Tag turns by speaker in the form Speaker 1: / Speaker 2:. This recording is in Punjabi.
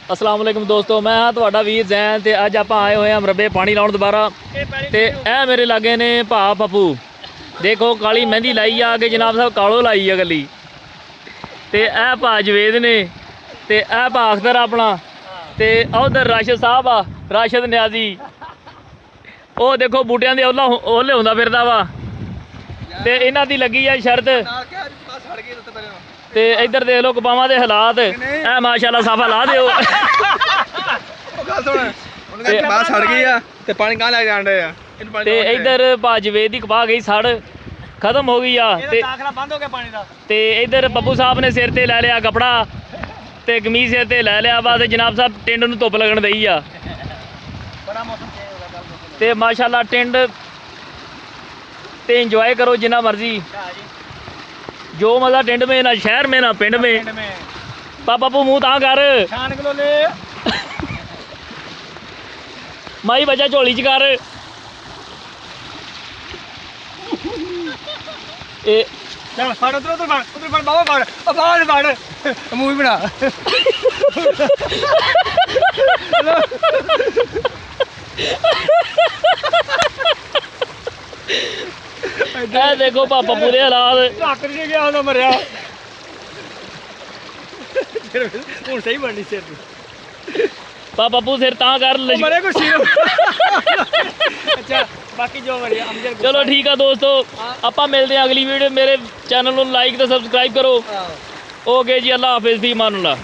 Speaker 1: अस्सलाम वालेकुम दोस्तों, मैं हाँ ਤੁਹਾਡਾ ਵੀਰ ਜ਼ੈਨ ਤੇ ਅੱਜ ਆਪਾਂ ਆਏ ਹੋਏ ਹਾਂ ਮਰਬੇ ਪਾਣੀ ਲਾਉਣ ਦੁਬਾਰਾ। ਤੇ ਇਹ ਮੇਰੇ ਲਾਗੇ ਨੇ ਭਾ ਪੱਪੂ, ਦੇਖੋ ਕਾਲੀ ਮਹਿੰਦੀ ਲਾਈ ਆ ਕੇ ਜਨਾਬ ਸਾਹਿਬ, ਕਾਲੋ ਲਾਈ ਆ ਗੱਲੀ। ਤੇ ਇਹ ਭਾ ਜਵੇਦ ਨੇ ਤੇ ਇਹ ਭਾ ਅਖਤਰ ਆਪਣਾ, ਤੇ ਉਧਰ ਰਾਸ਼ਦ ਸਾਹਿਬ ਆ, ਰਾਸ਼ਦ ਨਿਆਜ਼ੀ। ਉਹ ਦੇਖੋ ਬੂਟਿਆਂ ਦੇ ਉਹਲੇ ਹੁੰਦਾ ਫਿਰਦਾ ਵਾ। ਤੇ ਇਹਨਾਂ ਦੀ ਲੱਗੀ ਆ ਸ਼ਰਤ। ਤੇ ਇੱਧਰ ਦੇਖ ਲਓ ਕਪਾਵਾਂ ਦੇ ਹਾਲਾਤ। ਇਹ ਮਾਸ਼ਾਅੱਲਾ ਸਾਫਾ ਲਾ ਦਿਓ। ਤੇ ਇੱਧਰ ਭਾ ਜਵੇਦ ਦੀ ਕਪਾਹ ਗਈ ਸੜ, ਖਤਮ ਹੋ ਗਈ ਆ। ਤੇ ਇੱਧਰ ਪੱਪੂ ਸਾਹਿਬ ਨੇ ਸਿਰ ਤੇ ਲੈ ਲਿਆ ਕਪੜਾ ਤੇ ਕਮੀਜ਼ ਸਿਰ ਤੇ ਲੈ ਲਿਆ ਵਾ। ਤੇ ਜਨਾਬ ਸਾਹਿਬ ਟਿੰਡ ਨੂੰ ਧੁੱਪ ਲੱਗਣ ਦਈ ਆ। ਤੇ ਮਾਸ਼ਾਅੱਲਾ ਟਿੰਡ ਤੇ इंजॉय करो जितना मर्जी, जो मजा टिंड में ना शहर में ना पिंड में। पापा पू मुँह ता कर माई बचा झोली च कर। देखो पापा पूरे हालात मरिया सही बननी सिर पापा पू सिर ता कर अच्छा बाकी जो चलो ठीक है दोस्तों, आप मिलते हैं अगली वीडियो। मेरे चैनल को लाइक तो सब्सक्राइब करो। ओके जी, अल्लाह हाफिज़, फी अमान अल्लाह।